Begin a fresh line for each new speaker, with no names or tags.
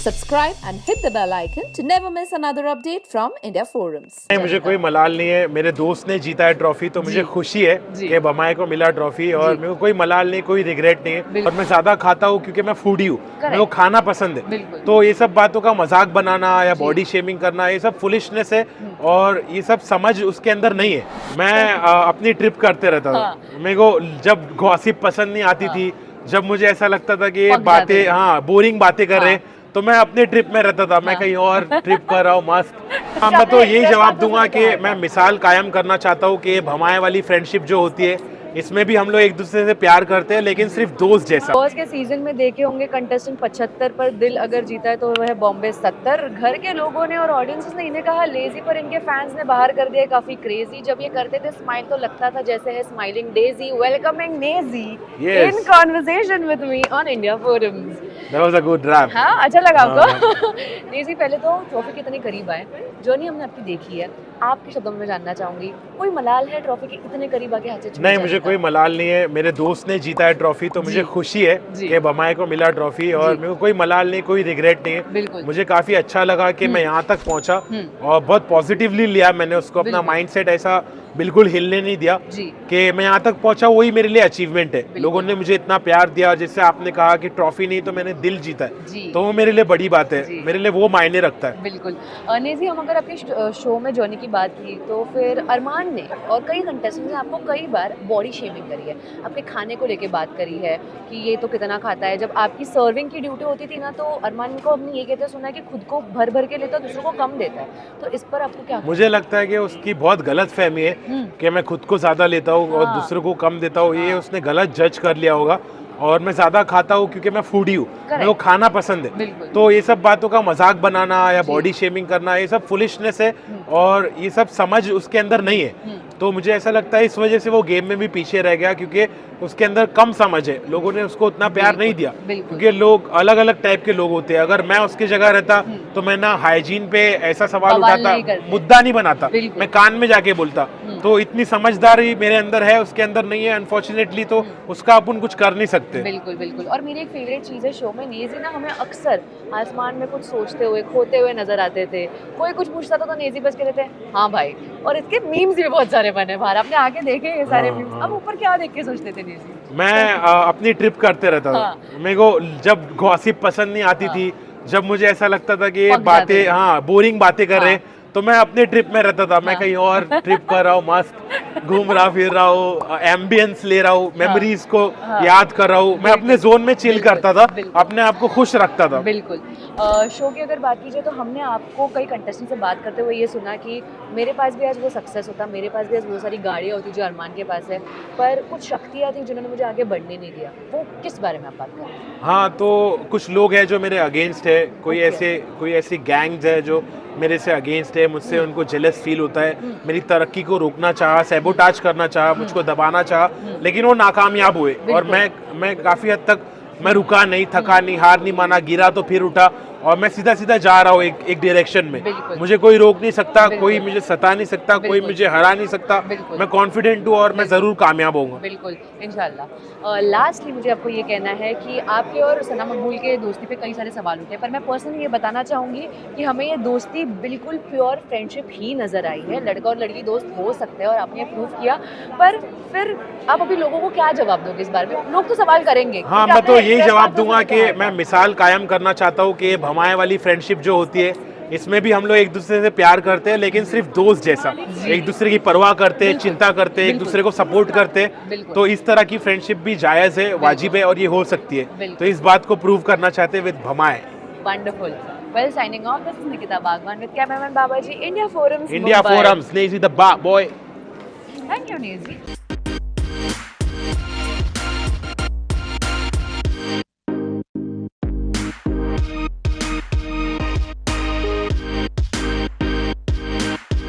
Subscribe and hit the bell icon to never miss another update from India Forums.
नहीं, मुझे कोई मलाल नहीं है। मेरे दोस्त ने जीता है ट्रॉफी तो मुझे खुशी है कि भमाए को मिला ट्रॉफी और मेरे को कोई मलाल नहीं, कोई रिग्रेट नहीं है। और मैं ज्यादा खाता हूँ क्योंकि मैं फूडी हूँ, मेरे को खाना पसंद है। तो ये सब बातों का मजाक बनाना या बॉडी शेमिंग करना ये सब फुलिशनेस है और ये सब समझ उसके अंदर नहीं है। मैं अपनी ट्रिप करते रहता था। मेरे को जब गॉसिप पसंद नहीं आती थी, जब मुझे ऐसा लगता था कि ये बातें बोरिंग बातें कर रहे हैं, तो मैं अपने ट्रिप में रहता था। मैं कहीं और ट्रिप कर रहा हूँ मस्त। हाँ, मैं तो यही जवाब दूंगा कि मैं मिसाल कायम करना चाहता हूँ कि भमाए वाली फ्रेंडशिप जो होती है इसमें भी हम लोग एक दूसरे से प्यार करते हैं, लेकिन सिर्फ दोस्त जैसा।
बॉस के सीजन में देखे होंगे कंटेस्टेंट 75 पर दिल अगर जीता है तो वह बॉम्बे 70। घर के लोगों ने और ऑडियंस ने इन्हें कहा लेजी, पर इनके फैंस ने बाहर कर दिया काफी क्रेजी। जब ये करते थे स्माइल तो लगता था जैसे है smiling Daisy, welcoming Naezy in conversation with me on India forums.
That was a good rap.
हाँ, अच्छा लगा आपको? नेजी, पहले तो ट्रॉफी कितने करीब आए, जर्नी हमने आपकी देखी है, आपके शब्दों में जानना चाहूंगी, कोई मलाल है ट्रॉफी के इतने करीब आके हाथ से छूट
नहीं, मुझे कोई मलाल नहीं है। मेरे दोस्त ने जीता है ट्रॉफी तो मुझे खुशी है कि भमाए को मिला ट्रॉफी और मेरे को कोई मलाल नहीं, कोई रिग्रेट नहीं है। मुझे काफी अच्छा लगा कि मैं यहाँ तक पहुँचा और बहुत पॉजिटिवली लिया मैंने उसको। अपना माइंडसेट ऐसा बिल्कुल हिलने नहीं दिया कि मैं यहाँ तक पहुंचा, वही मेरे लिए अचीवमेंट है। लोगों ने मुझे इतना प्यार दिया, जैसे आपने कहा कि ट्रॉफी नहीं तो मैंने दिल जीता है, तो वो मेरे लिए बड़ी बात है, मेरे लिए वो मायने रखता है।
बिल्कुल। नेजी, हम अगर आपके शो में जर्नी की बात की तो फिर अरमान ने और कई कंटेस्टेंट ने आपको कई बार बॉडी शेमिंग करी है, आपके खाने को लेके बात करी है कि ये तो कितना खाता है। जब आपकी सर्विंग की ड्यूटी होती थी ना, तो अरमान को हमने ये कहते सुना है कि खुद को भर भर के लेता है, दूसरों को कम देता है। तो इस पर आपको क्या?
मुझे लगता है कि उसकी बहुत गलत फहमी है कि मैं खुद को ज्यादा लेता हूँ और दूसरों को कम देता हूँ। ये उसने गलत जज कर लिया होगा। और मैं ज्यादा खाता हूँ क्योंकि मैं फूडी हूँ, मेरे को खाना पसंद है। तो ये सब बातों का मजाक बनाना या बॉडी शेमिंग करना ये सब फुलिशनेस है और ये सब समझ उसके अंदर नहीं है। तो मुझे ऐसा लगता है इस वजह से वो गेम में भी पीछे रह गया, क्योंकि उसके अंदर कम समझ है। लोगों ने उसको उतना प्यार नहीं दिया, क्योंकि लोग अलग अलग टाइप के लोग होते हैं। अगर मैं उसकी जगह रहता तो मैं ना हाइजीन पे ऐसा सवाल उठाता, मुद्दा नहीं बनाता, मैं कान में जाके बोलता। तो इतनी समझदारी मेरे अंदर है, उसके अंदर नहीं है अनफॉर्चुनेटली, तो उसका अपन कुछ कर नहीं सकते।
बिल्कुल बिल्कुल। और मेरी एक फेवरेट चीज़ है शो में, नेजी ना हमें अक्सर आसमान में कुछ सोचते हुए खोते हुए नजर आते थे। कोई कुछ पूछता था तो नेजी बस कहते थे हाँ भाई। और इसके मीम्स भी बहुत सारे बने बाहर, आपने आके देखे ये सारे मीम्स? अब ऊपर क्या देख के सोचते थे नेजी?
मैं अपनी ट्रिप करते रहता था। मेरे को जब गॉसिप पसंद नहीं आती थी, जब मुझे ऐसा लगता था कि ये बातें बोरिंग बातें कर रहे हैं, तो मैं अपने ट्रिप में रहता था। मैं कहीं और ट्रिप कर रहा हूँ, मस्त घूम रहा फिर रहा हूँ, एम्बियंस ले रहा हूँ, मेमोरीज को याद कर रहा हूँ। मैं अपने जोन में चिल करता था, अपने आप को खुश रखता था।
बिल्कुल। शो की अगर बात कीजिए तो हमने आपको कई कंटेस्टेंट से बात करते हुए ये सुना कि मेरे पास भी आज वो सक्सेस होता, मेरे पास भी आज बहुत सारी गाड़ियाँ होती जो अरमान के पास है, पर कुछ शक्तियाँ थी जिन्होंने मुझे आगे बढ़ने नहीं दिया। वो किस बारे में आप बात कर रहे हैं?
हाँ, तो कुछ लोग हैं जो मेरे अगेंस्ट है, कोई ऐसी गैंग्स है जो मेरे से अगेंस्ट है, मुझसे उनको जेलस फील होता है, मेरी तरक्की को रोकना चाहा, सैबोटाज करना चाहा, मुझको दबाना चाहा, लेकिन वो नाकामयाब हुए। और मैं काफ़ी हद तक मैं रुका नहीं, थका नहीं, हार नहीं माना, गिरा तो फिर उठा और मैं सीधा सीधा जा रहा हूँ एक डायरेक्शन में। मुझे कोई रोक नहीं सकता, कोई मुझे सता नहीं सकता, कोई मुझे हरा नहीं सकता। मैं कॉन्फिडेंट हूँ और मैं जरूर कामयाब होऊंगा।
बिल्कुल, इंशाल्लाह। लास्टली मुझे आपको ये कहना है कि आपके और सना मकबूल के दोस्ती पे कई सारे सवाल उठे, पर मैं पर्सनली ये बताना चाहूँगी कि हमें ये दोस्ती बिल्कुल प्योर फ्रेंडशिप ही नज़र आई है। लड़का और लड़की दोस्त हो सकते हैं और आपने प्रूव किया, पर फिर आप अभी लोगों को क्या जवाब दोगे इस बारे में? लोग तो सवाल करेंगे।
हाँ, मैं तो यही जवाब दूंगा कि मैं मिसाल कायम करना चाहता हूँ कि भमाए वाली फ्रेंडशिप जो होती है इसमें भी हम लोग एक दूसरे से प्यार करते हैं, लेकिन सिर्फ दोस्त जैसा। एक दूसरे की परवाह करते हैं, चिंता करते हैं, एक दूसरे को सपोर्ट करते हैं। तो इस तरह की फ्रेंडशिप भी जायज़ है, वाजिब है और ये हो सकती है। तो इस बात को प्रूव करना चाहते हैं विद भमाए।
Wonderful. Well, signing off, this is Nikita Bagwan with cameraman Babaji, India forums,
नेजी द बा बॉय।
Thank you Naezy.